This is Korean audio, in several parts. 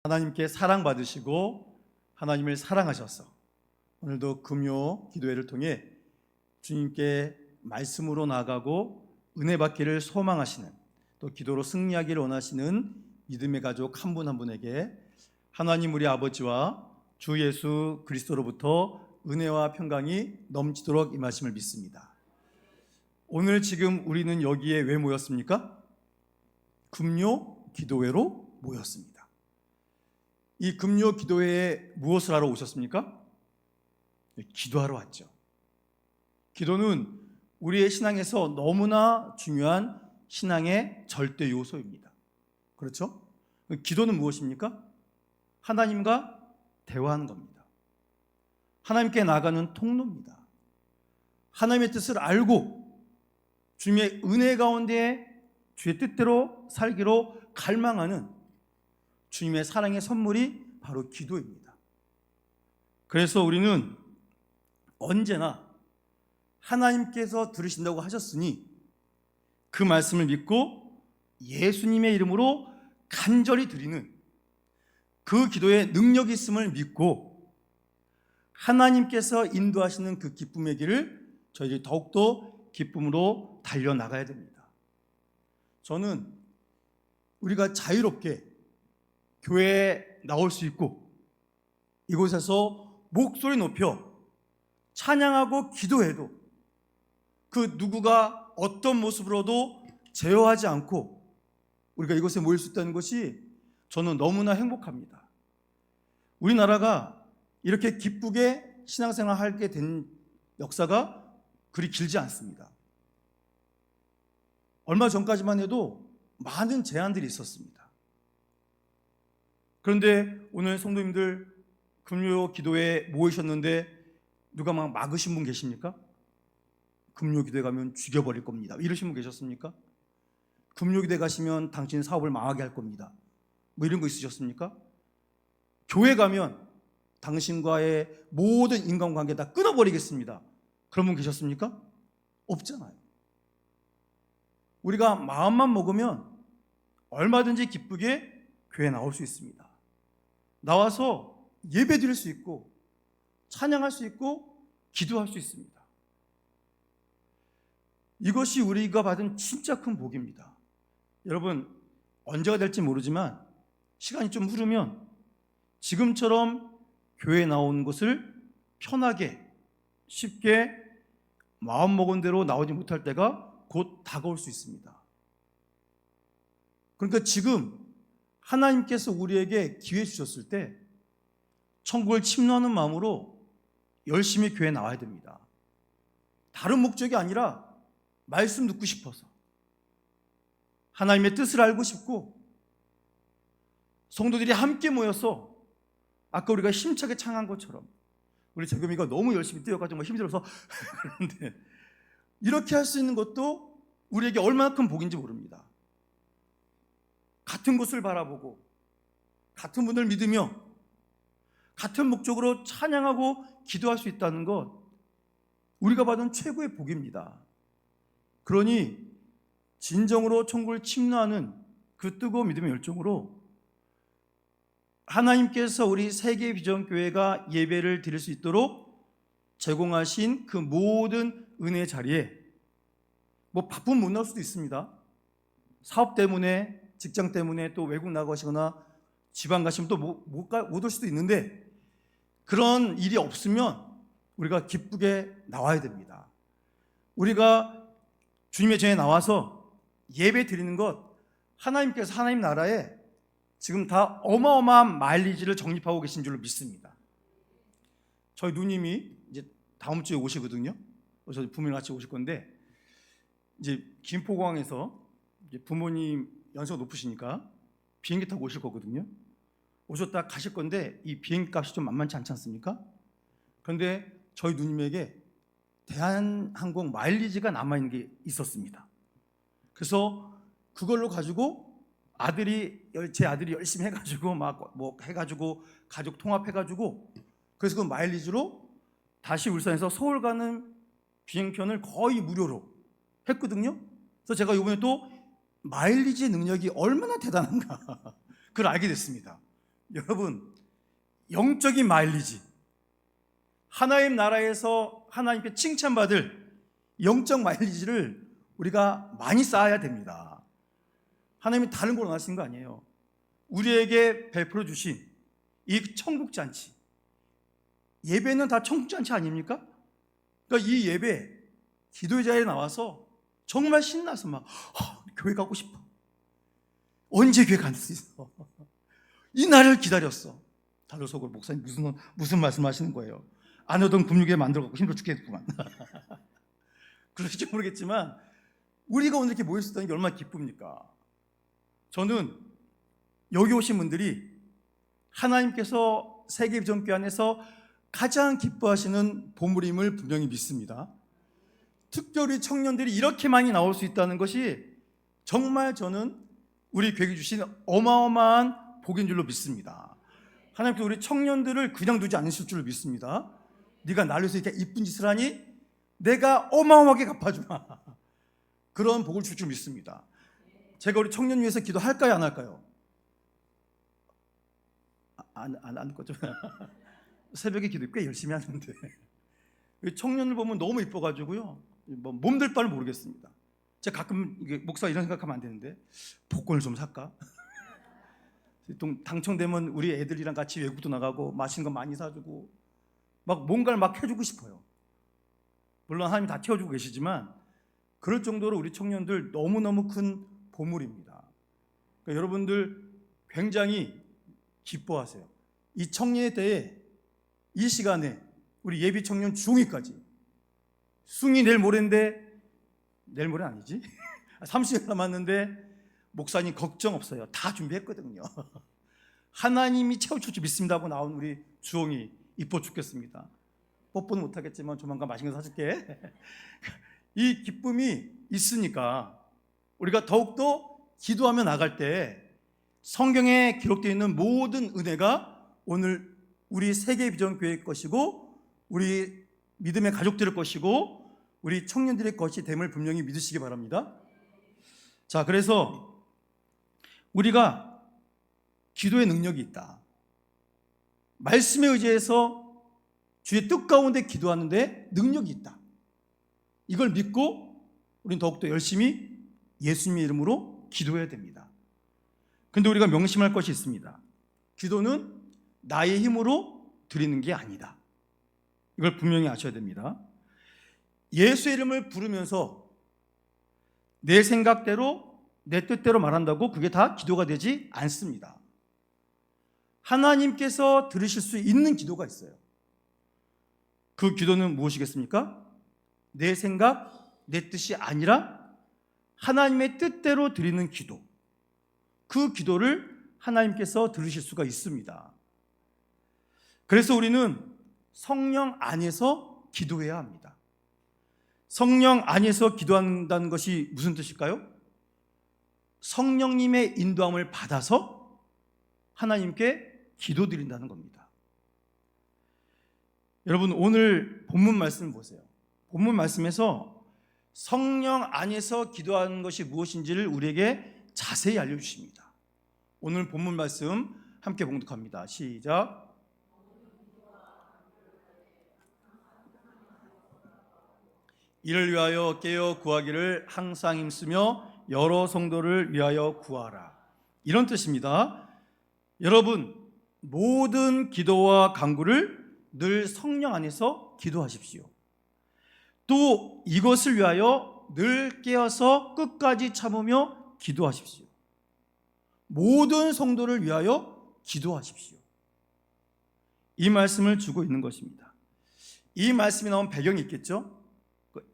하나님께 사랑받으시고 하나님을 사랑하셔서 오늘도 금요 기도회를 통해 주님께 말씀으로 나아가고 은혜 받기를 소망하시는, 또 기도로 승리하기를 원하시는 믿음의 가족 한 분 한 분에게 하나님 우리 아버지와 주 예수 그리스도로부터 은혜와 평강이 넘치도록 임하심을 믿습니다. 오늘 지금 우리는 여기에 왜 모였습니까? 금요 기도회로 모였습니다. 이 금요 기도회에 무엇을 하러 오셨습니까? 기도하러 왔죠. 기도는 우리의 신앙에서 너무나 중요한 신앙의 절대 요소입니다. 그렇죠? 기도는 무엇입니까? 하나님과 대화하는 겁니다. 하나님께 나가는 통로입니다. 하나님의 뜻을 알고 주님의 은혜 가운데 주의 뜻대로 살기로 갈망하는 주님의 사랑의 선물이 바로 기도입니다. 그래서 우리는 언제나 하나님께서 들으신다고 하셨으니 그 말씀을 믿고 예수님의 이름으로 간절히 드리는 그 기도에 능력이 있음을 믿고 하나님께서 인도하시는 그 기쁨의 길을 저희들이 더욱더 기쁨으로 달려나가야 됩니다. 저는 우리가 자유롭게 교회에 나올 수 있고 이곳에서 목소리 높여 찬양하고 기도해도 그 누구가 어떤 모습으로도 제어하지 않고 우리가 이곳에 모일 수 있다는 것이 저는 너무나 행복합니다. 우리나라가 이렇게 기쁘게 신앙생활 하게 된 역사가 그리 길지 않습니다. 얼마 전까지만 해도 많은 제한들이 있었습니다. 그런데 오늘 성도님들 금요 기도에 모이셨는데 누가 막 막으신 분 계십니까? 금요 기도에 가면 죽여버릴 겁니다, 이러신 분 계셨습니까? 금요 기도에 가시면 당신 사업을 망하게 할 겁니다, 뭐 이런 거 있으셨습니까? 교회 가면 당신과의 모든 인간관계 다 끊어버리겠습니다, 그런 분 계셨습니까? 없잖아요. 우리가 마음만 먹으면 얼마든지 기쁘게 교회에 나올 수 있습니다. 나와서 예배 드릴 수 있고 찬양할 수 있고 기도할 수 있습니다. 이것이 우리가 받은 진짜 큰 복입니다. 여러분, 언제가 될지 모르지만 시간이 좀 흐르면 지금처럼 교회에 나오는 것을 편하게 쉽게 마음먹은 대로 나오지 못할 때가 곧 다가올 수 있습니다. 그러니까 지금 하나님께서 우리에게 기회 주셨을 때 천국을 침노하는 마음으로 열심히 교회에 나와야 됩니다. 다른 목적이 아니라 말씀 듣고 싶어서, 하나님의 뜻을 알고 싶고, 성도들이 함께 모여서 아까 우리가 힘차게 찬양한 것처럼, 우리 재금이가 너무 열심히 뛰어가지고 힘들어서 그런데 이렇게 할 수 있는 것도 우리에게 얼마나 큰 복인지 모릅니다. 같은 곳을 바라보고 같은 분을 믿으며 같은 목적으로 찬양하고 기도할 수 있다는 것, 우리가 받은 최고의 복입니다. 그러니 진정으로 천국을 침노하는 그 뜨거운 믿음의 열정으로 하나님께서 우리 세계 비전교회가 예배를 드릴 수 있도록 제공하신 그 모든 은혜 자리에, 뭐 바쁘면 못 나올 수도 있습니다. 사업 때문에, 직장 때문에 또 외국 나가시거나 지방 가시면 또 못 올 수도 있는데, 그런 일이 없으면 우리가 기쁘게 나와야 됩니다. 우리가 주님의 전에 나와서 예배 드리는 것, 하나님께서 하나님 나라에 지금 다 어마어마한 마일리지를 적립하고 계신 줄로 믿습니다. 저희 누님이 이제 다음 주에 오시거든요. 그래서 부모님 같이 오실 건데, 이제 김포공항에서 이제 부모님 연세가 높으시니까 비행기 타고 오실 거거든요. 오셨다 가실 건데 이 비행기 값이 좀 만만치 않지 않습니까? 그런데 저희 누님에게 대한항공 마일리지가 남아있는 게 있었습니다. 그래서 그걸로 가지고 제 아들이 열심히 해가지고 막 뭐 해가지고 가족 통합해가지고, 그래서 그 마일리지로 다시 울산에서 서울 가는 비행편을 거의 무료로 했거든요. 그래서 제가 이번에 또 마일리지 능력이 얼마나 대단한가 그걸 알게 됐습니다. 여러분, 영적인 마일리지, 하나님 나라에서 하나님께 칭찬받을 영적 마일리지를 우리가 많이 쌓아야 됩니다. 하나님이 다른 걸 원하시는 거 아니에요. 우리에게 베풀어 주신 이 천국잔치, 예배는 다 천국잔치 아닙니까? 그러니까 이 예배, 기도의 자리에 나와서 정말 신나서 막 교회 가고 싶어. 언제 교회 갈 수 있어? 이 날을 기다렸어. 다들 속으로 목사님 무슨 말씀하시는 거예요? 안 오던 금육에 만들어갖고 힘들어 죽겠구만. 그럴지 모르겠지만 우리가 오늘 이렇게 모일 수 있다는 게 얼마나 기쁩니까? 저는 여기 오신 분들이 하나님께서 세계비전교회 안에서 가장 기뻐하시는 보물임을 분명히 믿습니다. 특별히 청년들이 이렇게 많이 나올 수 있다는 것이 정말 저는 우리 교회에 주신 어마어마한 복인 줄로 믿습니다. 하나님께서 우리 청년들을 그냥 두지 않으실 줄로 믿습니다. 네가 나를 위해서 이렇게 이쁜 짓을 하니 내가 어마어마하게 갚아주마. 그런 복을 줄 줄 믿습니다. 제가 우리 청년 위해서 기도할까요, 안 할까요? 안 할 거죠. 새벽에 기도 꽤 열심히 하는데 청년을 보면 너무 이뻐가지고요, 뭐 몸들 바를 모르겠습니다. 제가 가끔 목사 이런 생각하면 안 되는데 복권을 좀 살까? 당첨되면 우리 애들이랑 같이 외국도 나가고 맛있는 거 많이 사주고 막 뭔가를 막 해주고 싶어요. 물론 하나님이 다 채워주고 계시지만 그럴 정도로 우리 청년들 너무너무 큰 보물입니다. 그러니까 여러분들 굉장히 기뻐하세요. 이 청년의 때에 이 시간에 우리 예비 청년 중위까지, 숭이 내일 모레인데, 내일 모레 아니지? 30일 남았는데 목사님 걱정 없어요. 다 준비했거든요. 하나님이 채워줄 줄 믿습니다 하고 나온 우리 주홍이 이뻐 죽겠습니다. 뽀뽀는 못하겠지만 조만간 맛있는 거 사줄게. 이 기쁨이 있으니까 우리가 더욱더 기도하며 나갈 때 성경에 기록되어 있는 모든 은혜가 오늘 우리 세계비전교회의 것이고 우리 믿음의 가족들의 것이고 우리 청년들의 것이 됨을 분명히 믿으시기 바랍니다. 자, 그래서 우리가 기도의 능력이 있다. 말씀에 의지해서 주의 뜻 가운데 기도하는데 능력이 있다. 이걸 믿고 우리는 더욱더 열심히 예수님의 이름으로 기도해야 됩니다. 그런데 우리가 명심할 것이 있습니다. 기도는 나의 힘으로 드리는 게 아니다. 이걸 분명히 아셔야 됩니다. 예수의 이름을 부르면서 내 생각대로 내 뜻대로 말한다고 그게 다 기도가 되지 않습니다. 하나님께서 들으실 수 있는 기도가 있어요. 그 기도는 무엇이겠습니까? 내 생각, 내 뜻이 아니라 하나님의 뜻대로 드리는 기도. 그 기도를 하나님께서 들으실 수가 있습니다. 그래서 우리는 성령 안에서 기도해야 합니다. 성령 안에서 기도한다는 것이 무슨 뜻일까요? 성령님의 인도함을 받아서 하나님께 기도드린다는 겁니다. 여러분, 오늘 본문 말씀 보세요. 본문 말씀에서 성령 안에서 기도하는 것이 무엇인지를 우리에게 자세히 알려주십니다. 오늘 본문 말씀 함께 봉독합니다. 시작. 이를 위하여 깨어 구하기를 항상 힘쓰며 여러 성도를 위하여 구하라. 이런 뜻입니다. 여러분, 모든 기도와 간구를 늘 성령 안에서 기도하십시오. 또 이것을 위하여 늘 깨어서 끝까지 참으며 기도하십시오. 모든 성도를 위하여 기도하십시오. 이 말씀을 주고 있는 것입니다. 이 말씀이 나온 배경이 있겠죠?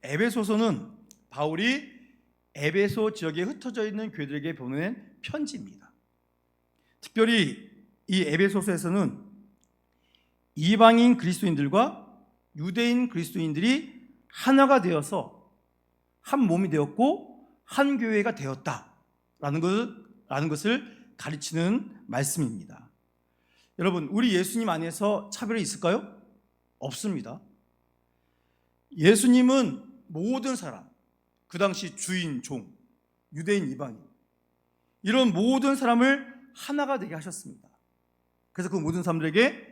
에베소서는 바울이 에베소 지역에 흩어져 있는 교회들에게 보낸 편지입니다. 특별히 이 에베소서에서는 이방인 그리스도인들과 유대인 그리스도인들이 하나가 되어서 한 몸이 되었고 한 교회가 되었다라는 것을 가르치는 말씀입니다. 여러분, 우리 예수님 안에서 차별이 있을까요? 없습니다. 예수님은 모든 사람, 그 당시 주인, 종, 유대인, 이방인, 이런 모든 사람을 하나가 되게 하셨습니다. 그래서 그 모든 사람들에게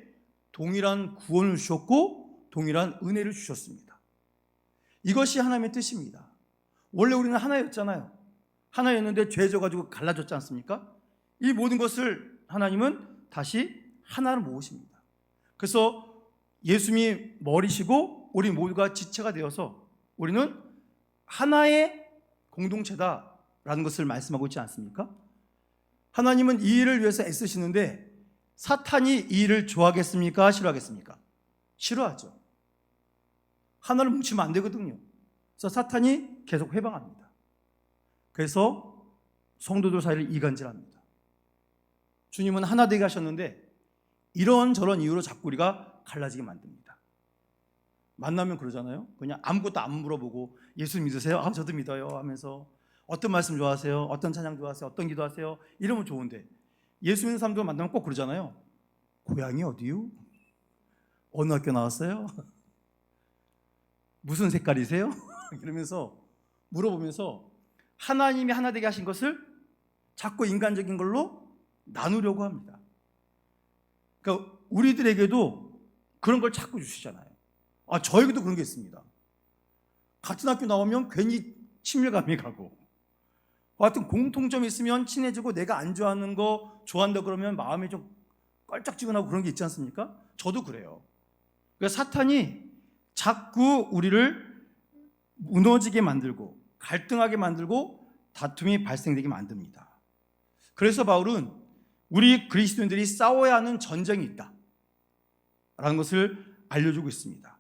동일한 구원을 주셨고 동일한 은혜를 주셨습니다. 이것이 하나님의 뜻입니다. 원래 우리는 하나였잖아요. 하나였는데 죄 져가지고 갈라졌지 않습니까? 이 모든 것을 하나님은 다시 하나로 모으십니다. 그래서 예수님이 머리시고 우리 모두가 지체가 되어서 우리는 하나의 공동체다라는 것을 말씀하고 있지 않습니까? 하나님은 이 일을 위해서 애쓰시는데 사탄이 이 일을 좋아하겠습니까? 싫어하겠습니까? 싫어하죠. 하나를 뭉치면 안 되거든요. 그래서 사탄이 계속 회방합니다. 그래서 성도들 사이를 이간질합니다. 주님은 하나 되게 하셨는데 이런저런 이유로 자꾸 우리가 갈라지게 만듭니다. 만나면 그러잖아요. 그냥 아무것도 안 물어보고 예수 믿으세요? 아, 저도 믿어요 하면서 어떤 말씀 좋아하세요? 어떤 찬양 좋아하세요? 어떤 기도하세요? 이러면 좋은데 예수 믿는 사람들 만나면 꼭 그러잖아요. 고향이 어디요? 어느 학교 나왔어요? 무슨 색깔이세요? 이러면서 물어보면서 하나님이 하나 되게 하신 것을 자꾸 인간적인 걸로 나누려고 합니다. 그러니까 우리들에게도 그런 걸 자꾸 주시잖아요. 저에게도 그런 게 있습니다. 같은 학교 나오면 괜히 친밀감이 가고 하여튼 공통점이 있으면 친해지고 내가 안 좋아하는 거 좋아한다 그러면 마음이 좀 껄쩍지근하고 그런 게 있지 않습니까? 저도 그래요. 그러니까 사탄이 자꾸 우리를 무너지게 만들고 갈등하게 만들고 다툼이 발생되게 만듭니다. 그래서 바울은 우리 그리스도인들이 싸워야 하는 전쟁이 있다 라는 것을 알려주고 있습니다.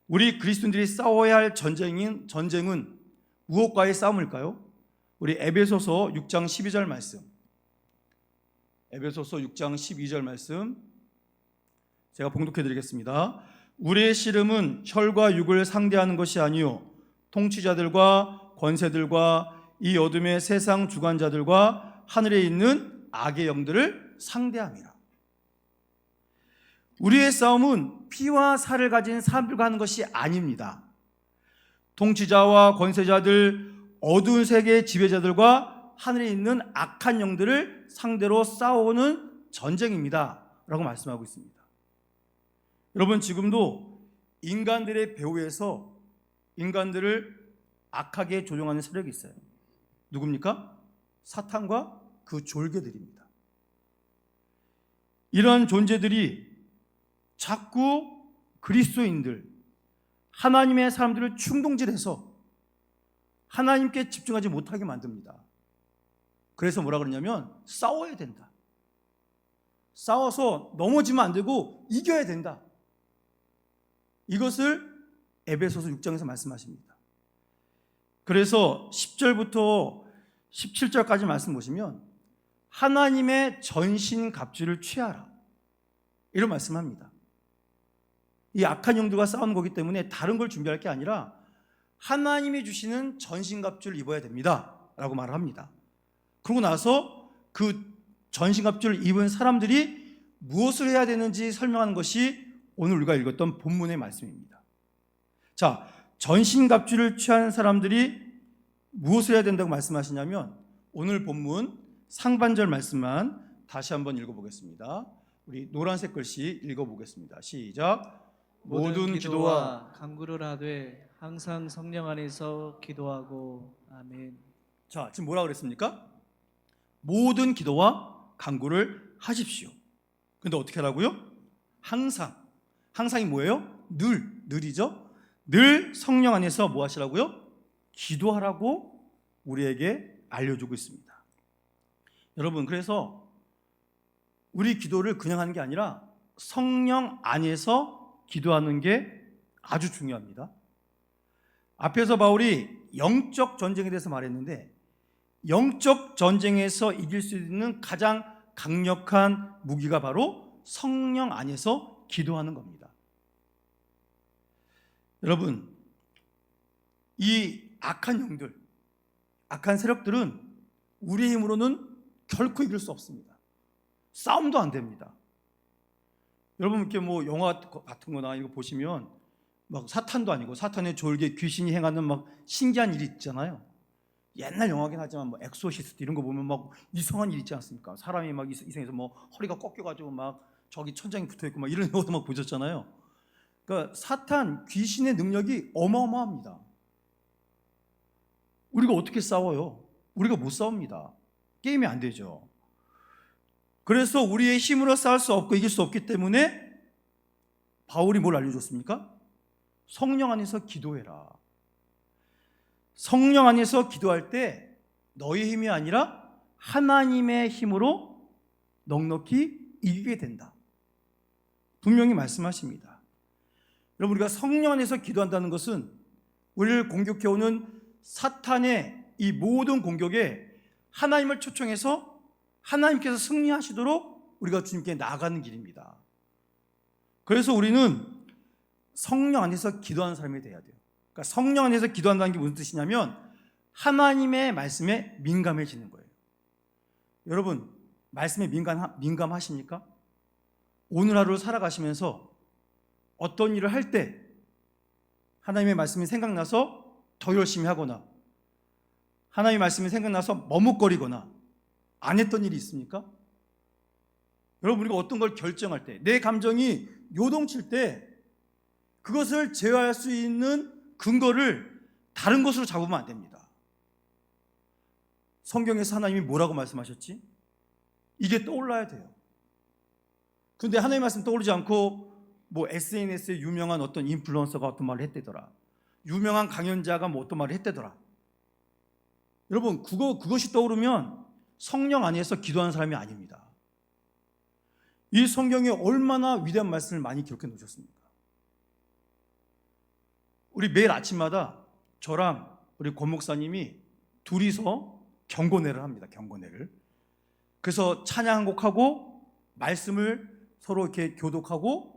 우리 그리스도인들이 싸워야 할 전쟁은 무엇과의 싸움일까요? 우리 에베소서 6장 12절 말씀, 에베소서 6장 12절 말씀 제가 봉독해 드리겠습니다. 우리의 씨름은 혈과 육을 상대하는 것이 아니요 통치자들과 권세들과 이 어둠의 세상 주관자들과 하늘에 있는 악의 영들을 상대함이라. 우리의 싸움은 피와 살을 가진 사람들과 하는 것이 아닙니다. 통치자와 권세자들, 어두운 세계의 지배자들과 하늘에 있는 악한 영들을 상대로 싸우는 전쟁입니다 라고 말씀하고 있습니다. 여러분, 지금도 인간들의 배후에서 인간들을 악하게 조종하는 세력이 있어요. 누굽니까? 사탄과 그 졸개들입니다. 이러한 존재들이 자꾸 그리스도인들, 하나님의 사람들을 충동질해서 하나님께 집중하지 못하게 만듭니다. 그래서 뭐라 그러냐면 싸워야 된다. 싸워서 넘어지면 안 되고 이겨야 된다. 이것을 에베소서 6장에서 말씀하십니다. 그래서 10절부터 17절까지 말씀 보시면 하나님의 전신갑주를 취하라 이런 말씀합니다. 이 악한 영들과 싸우는 거기 때문에 다른 걸 준비할 게 아니라 하나님이 주시는 전신갑주를 입어야 됩니다 라고 말을 합니다. 그러고 나서 그 전신갑주를 입은 사람들이 무엇을 해야 되는지 설명하는 것이 오늘 우리가 읽었던 본문의 말씀입니다. 자, 전신갑주를 취한 사람들이 무엇을 해야 된다고 말씀하시냐면 오늘 본문 상반절 말씀만 다시 한번 읽어보겠습니다. 우리 노란색 글씨 읽어보겠습니다. 시작. 모든 기도와 간구를 하되 항상 성령 안에서 기도하고 아멘. 자, 지금 뭐라고 그랬습니까? 모든 기도와 간구를 하십시오. 근데 어떻게 하라고요? 항상. 항상이 뭐예요? 늘이죠? 늘 성령 안에서 뭐 하시라고요? 기도하라고 우리에게 알려주고 있습니다. 여러분, 그래서 우리 기도를 그냥 하는 게 아니라 성령 안에서 기도하는 게 아주 중요합니다. 앞에서 바울이 영적 전쟁에 대해서 말했는데 영적 전쟁에서 이길 수 있는 가장 강력한 무기가 바로 성령 안에서 기도하는 겁니다. 여러분, 이 악한 영들, 악한 세력들은 우리의 힘으로는 결코 이길 수 없습니다. 싸움도 안 됩니다. 여러분, 이렇게 뭐 영화 같은 거나 이거 보시면 막 사탄도 아니고 사탄의 졸개 귀신이 행하는 막 신기한 일이 있잖아요. 옛날 영화긴 하지만 뭐 엑소시스트 이런 거 보면 막 이상한 일 있지 않습니까? 사람이 막 이상해서 뭐 허리가 꺾여가지고 막 저기 천장에 붙어 있고 막 이런 것도 막 보셨잖아요. 그러니까 사탄 귀신의 능력이 어마어마합니다. 우리가 어떻게 싸워요? 우리가 못 싸웁니다. 게임이 안 되죠. 그래서 우리의 힘으로 싸울 수 없고 이길 수 없기 때문에 바울이 뭘 알려줬습니까? 성령 안에서 기도해라. 성령 안에서 기도할 때 너의 힘이 아니라 하나님의 힘으로 넉넉히 이기게 된다. 분명히 말씀하십니다. 여러분, 우리가 성령 안에서 기도한다는 것은 우리를 공격해오는 사탄의 이 모든 공격에 하나님을 초청해서 하나님께서 승리하시도록 우리가 주님께 나아가는 길입니다. 그래서 우리는 성령 안에서 기도하는 사람이 돼야 돼요. 그러니까 성령 안에서 기도한다는 게 무슨 뜻이냐면 하나님의 말씀에 민감해지는 거예요. 여러분, 말씀에 민감하십니까? 오늘 하루를 살아가시면서 어떤 일을 할 때 하나님의 말씀이 생각나서 더 열심히 하거나 하나님의 말씀이 생각나서 머뭇거리거나 안 했던 일이 있습니까? 여러분, 우리가 어떤 걸 결정할 때 내 감정이 요동칠 때 그것을 제어할 수 있는 근거를 다른 것으로 잡으면 안 됩니다. 성경에서 하나님이 뭐라고 말씀하셨지? 이게 떠올라야 돼요. 근데 하나님의 말씀 떠오르지 않고 뭐 SNS에 유명한 어떤 인플루언서가 어떤 말을 했대더라, 유명한 강연자가 뭐 어떤 말을 했대더라. 여러분, 그것이 떠오르면 성령 안에서 기도하는 사람이 아닙니다. 이 성경에 얼마나 위대한 말씀을 많이 기록해 놓으셨습니까? 우리 매일 아침마다 저랑 우리 권 목사님이 둘이서 경고내를 합니다. 경고내를. 그래서 찬양 한 곡하고 말씀을 서로 이렇게 교독하고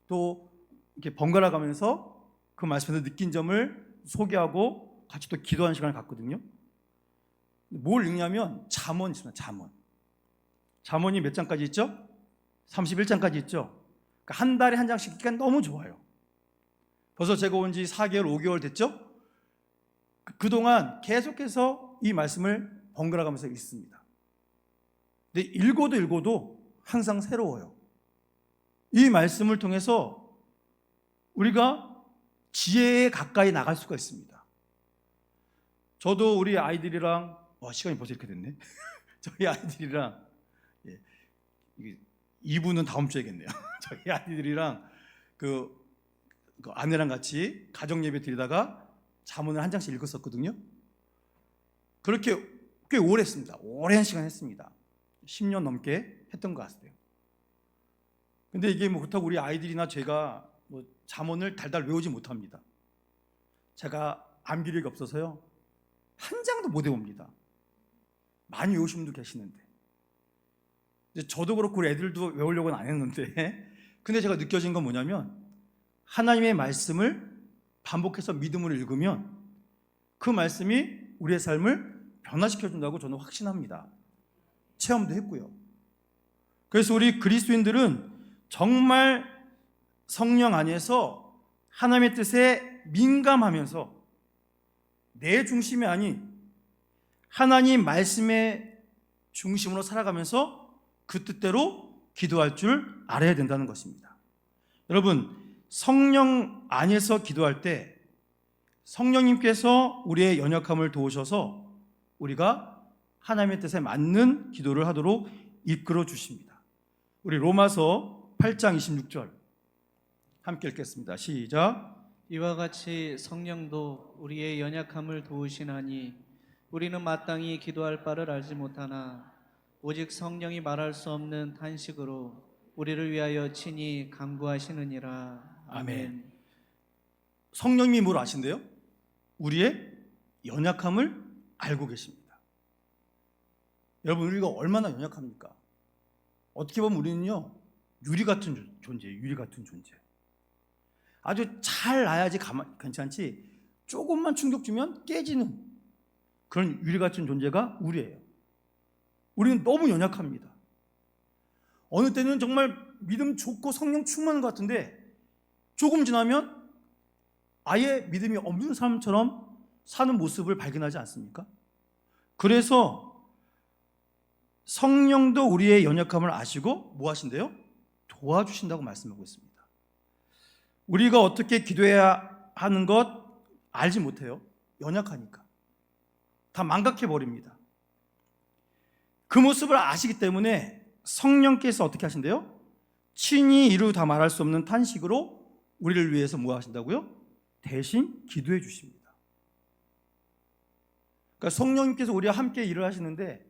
또 이렇게 번갈아 가면서 그 말씀에서 느낀 점을 소개하고 같이 또 기도하는 시간을 갖거든요. 뭘 읽냐면 잠언이 있습니다. 잠언이 몇 장까지 있죠? 31장까지 있죠. 그러니까 한 달에 한 장씩 읽기가 너무 좋아요. 벌써 제가 온 지 4개월, 5개월 됐죠? 그동안 계속해서 이 말씀을 번갈아 가면서 읽습니다. 근데 읽어도 항상 새로워요. 이 말씀을 통해서 우리가 지혜에 가까이 나갈 수가 있습니다. 저도 우리 아이들이랑 시간이 벌써 이렇게 됐네. 저희 아이들이랑 2부는 다음 주에겠네요. 저희 아이들이랑 그 아내랑 같이 가정 예배 드리다가 잠언을 한 장씩 읽었었거든요. 그렇게 꽤 오래 했습니다. 오랜 시간 했습니다. 10년 넘게 했던 것 같아요. 근데 이게 뭐 그렇다고 우리 아이들이나 제가 뭐 잠언을 달달 외우지 못합니다. 제가 암기력이 없어서요, 한 장도 못 외웁니다. 많이 외우신 분도 계시는데, 저도 그렇고 우리 애들도 외우려고는 안 했는데, 근데 제가 느껴진 건 뭐냐면 하나님의 말씀을 반복해서 믿음으로 읽으면 그 말씀이 우리의 삶을 변화시켜준다고 저는 확신합니다. 체험도 했고요. 그래서 우리 그리스도인들은 정말 성령 안에서 하나님의 뜻에 민감하면서 내 중심이 아닌 하나님 말씀의 중심으로 살아가면서 그 뜻대로 기도할 줄 알아야 된다는 것입니다. 여러분, 성령 안에서 기도할 때 성령님께서 우리의 연약함을 도우셔서 우리가 하나님의 뜻에 맞는 기도를 하도록 이끌어 주십니다. 우리 로마서 8장 26절 함께 읽겠습니다. 시작. 이와 같이 성령도 우리의 연약함을 도우시나니 우리는 마땅히 기도할 바를 알지 못하나 오직 성령이 말할 수 없는 탄식으로 우리를 위하여 친히 간구하시느니라. 아멘. 성령님이 뭘 아신대요? 우리의 연약함을 알고 계십니다. 여러분, 우리가 얼마나 연약합니까? 어떻게 보면 우리는요, 유리 같은 존재예요. 유리 같은 존재. 아주 잘 놔야지 괜찮지, 조금만 충격 주면 깨지는 그런 유리 같은 존재가 우리예요. 우리는 너무 연약합니다. 어느 때는 정말 믿음 좋고 성령 충만한 것 같은데 조금 지나면 아예 믿음이 없는 사람처럼 사는 모습을 발견하지 않습니까? 그래서 성령도 우리의 연약함을 아시고 뭐 하신대요? 도와주신다고 말씀하고 있습니다. 우리가 어떻게 기도해야 하는 것 알지 못해요. 연약하니까. 다 망각해버립니다. 그 모습을 아시기 때문에 성령께서 어떻게 하신대요? 친히 이루 다 말할 수 없는 탄식으로 우리를 위해서 뭐 하신다고요? 대신 기도해 주십니다. 그러니까 성령님께서 우리와 함께 일을 하시는데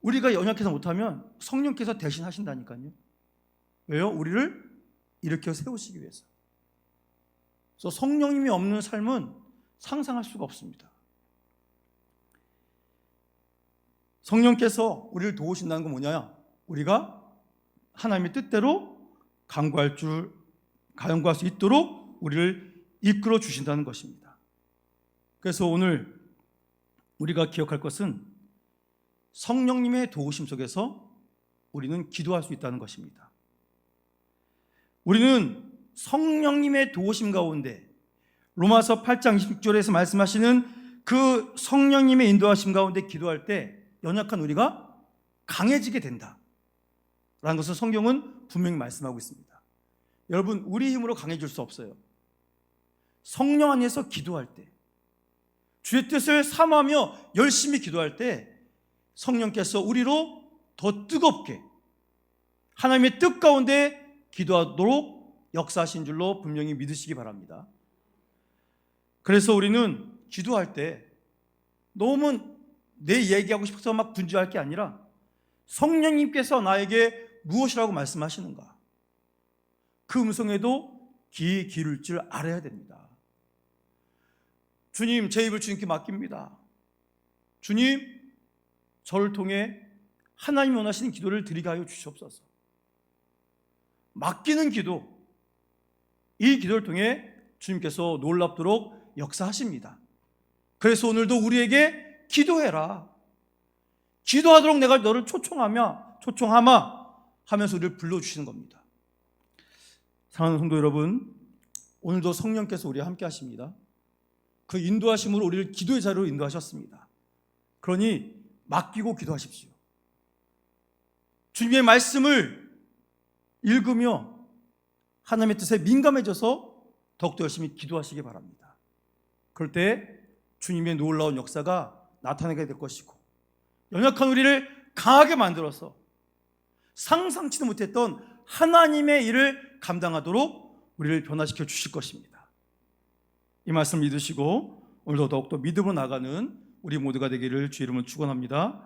우리가 연약해서 못하면 성령께서 대신 하신다니까요. 왜요? 우리를 일으켜 세우시기 위해서. 그래서 성령님이 없는 삶은 상상할 수가 없습니다. 성령께서 우리를 도우신다는 건 뭐냐? 우리가 하나님의 뜻대로 간구할 수 있도록 우리를 이끌어 주신다는 것입니다. 그래서 오늘 우리가 기억할 것은 성령님의 도우심 속에서 우리는 기도할 수 있다는 것입니다. 우리는 성령님의 도우심 가운데 로마서 8장 26절에서 말씀하시는 그 성령님의 인도하심 가운데 기도할 때 연약한 우리가 강해지게 된다 라는 것을 성경은 분명히 말씀하고 있습니다. 여러분, 우리 힘으로 강해질 수 없어요. 성령 안에서 기도할 때, 주의 뜻을 삼하며 열심히 기도할 때 성령께서 우리로 더 뜨겁게 하나님의 뜻 가운데 기도하도록 역사하신 줄로 분명히 믿으시기 바랍니다. 그래서 우리는 기도할 때 너무 내 얘기하고 싶어서 막 분주할 게 아니라 성령님께서 나에게 무엇이라고 말씀하시는가, 그 음성에도 귀 기울일 줄 알아야 됩니다. 주님, 제 입을 주님께 맡깁니다. 주님, 저를 통해 하나님이 원하시는 기도를 드리게 하여 주시옵소서. 맡기는 기도, 이 기도를 통해 주님께서 놀랍도록 역사하십니다. 그래서 오늘도 우리에게 기도해라, 기도하도록 내가 너를 초청하마 하면서 우리를 불러주시는 겁니다. 사랑하는 성도 여러분, 오늘도 성령께서 우리와 함께 하십니다. 그 인도하심으로 우리를 기도의 자리로 인도하셨습니다. 그러니 맡기고 기도하십시오. 주님의 말씀을 읽으며 하나님의 뜻에 민감해져서 더욱더 열심히 기도하시기 바랍니다. 그럴 때 주님의 놀라운 역사가 나타나게 될 것이고 연약한 우리를 강하게 만들어서 상상치도 못했던 하나님의 일을 감당하도록 우리를 변화시켜 주실 것입니다. 이 말씀 믿으시고 오늘도 더욱더 믿음으로 나가는 우리 모두가 되기를 주의 이름으로 축원합니다.